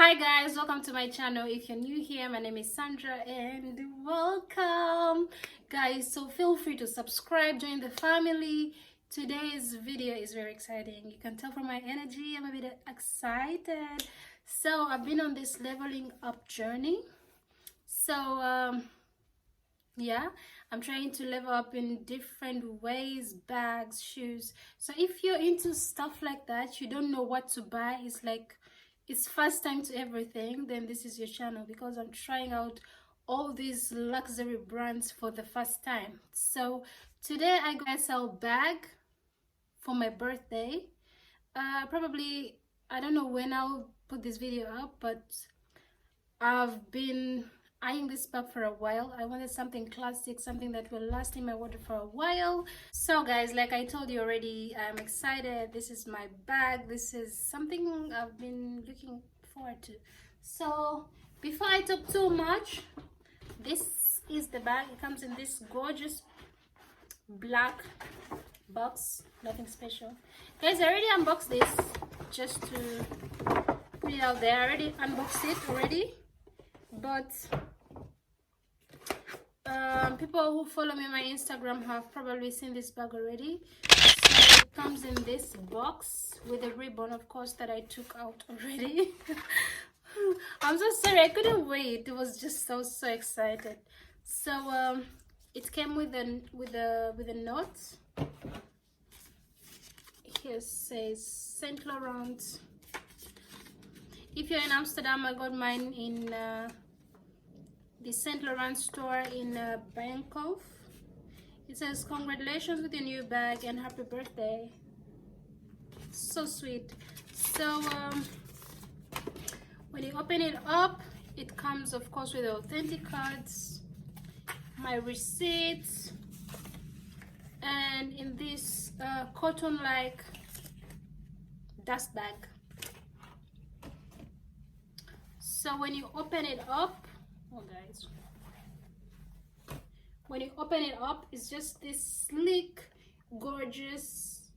Hi guys, welcome to my channel. If you're new here, my name is Sandra and welcome guys. So feel free to subscribe, join the family. Today's video is very exciting. You can tell from my energy I'm a bit excited. So I've been on this leveling up journey. So yeah, I'm trying to level up in different ways, bags, shoes. So if you're into stuff like that, you don't know what to buy, it's first time to everything, then this is your channel, because I'm trying out all these luxury brands for the first time. So today I got a YSL bag for my birthday. Probably, I don't know when I'll put this video up, but I've been eyeing this bag for a while. I wanted something classic, something that will last in my wardrobe for a while. So guys, like I told you already, I'm excited. This is my bag. This is something I've been looking forward to. So before I talk too much, this is the bag. It comes in this gorgeous black box, nothing special. Guys, I already unboxed this just to put it out there. I already unboxed it already, but people who follow me on my Instagram have probably seen this bag already. So it comes in this box with a ribbon, of course, that I took out already. I'm so sorry, I couldn't wait. It was just so excited. So it came with a note. Here says Saint Laurent. If you're in Amsterdam, I got mine in the Saint Laurent store in Bangkok. It says, congratulations with your new bag and happy birthday. So sweet. So when you open it up, it comes of course with authentic cards, my receipts, and in this cotton like dust bag. So when you open it up, oh guys, when you open it up, it's just this sleek, gorgeous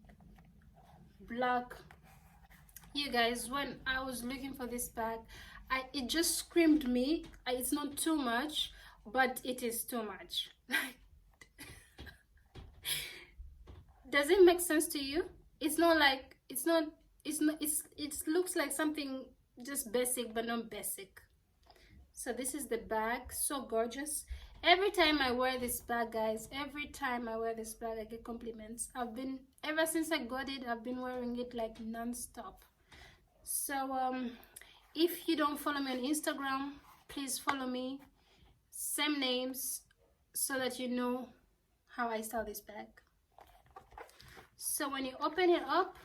black. You guys, when I was looking for this bag, it just screamed me. It's not too much, but it is too much. Does it make sense to you? It's not like it looks like something just basic, but not basic. So this is the bag, so gorgeous. Every time I wear this bag, guys, every time I wear this bag, I get compliments. Ever since I got it, I've been wearing it like non-stop. So if you don't follow me on Instagram, please follow me, same names, so that you know how I style this bag. So when you open it up,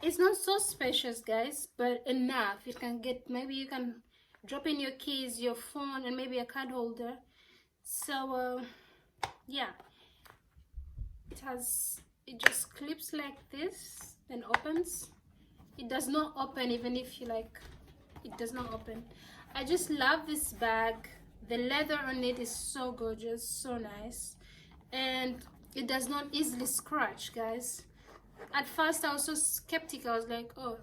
it's not so spacious, guys, but enough. You can get, maybe you can drop in your keys, your phone, and maybe a card holder. So yeah, it just clips like this and opens. It does not open even if you like. It does not open. I just love this bag. The leather on it is so gorgeous, so nice, and it does not easily scratch, guys. At first I was so skeptical. I was like, oh,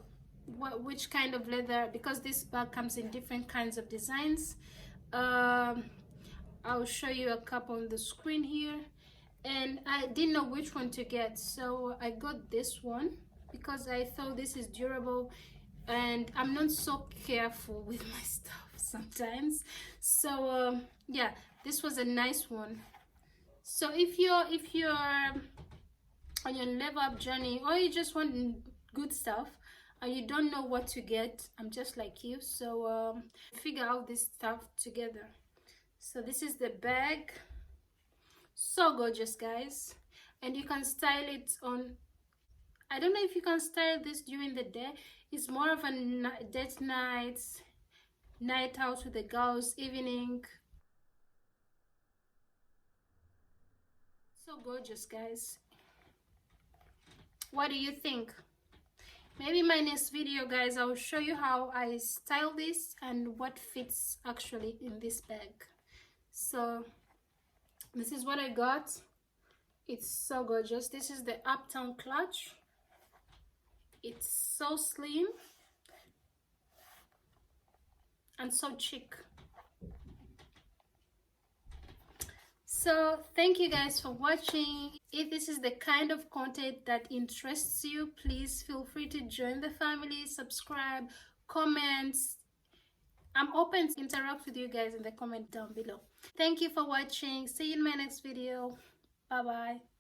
which kind of leather, because this bag comes in different kinds of designs. I'll show you a couple on the screen here, and I didn't know which one to get, so I got this one because I thought this is durable, and I'm not so careful with my stuff sometimes. So yeah, this was a nice one. So if you're on your level up journey, or you just want good stuff and you don't know what to get, I'm just like you. So figure out this stuff together. So this is the bag, so gorgeous, guys, and you can style it on, I don't know if you can style this during the day. It's more of a date night out with the girls, evening. So gorgeous, guys. What do you think? Maybe my next video, guys, I'll show you how I style this and what fits actually in this bag. So this is what I got. It's so gorgeous. This is the Uptown clutch. It's so slim and so chic. So thank you guys for watching. If this is the kind of content that interests you, please feel free to join the family, subscribe, comment. I'm open to interact with you guys in the comment down below. Thank you for watching. See you in my next video. Bye bye.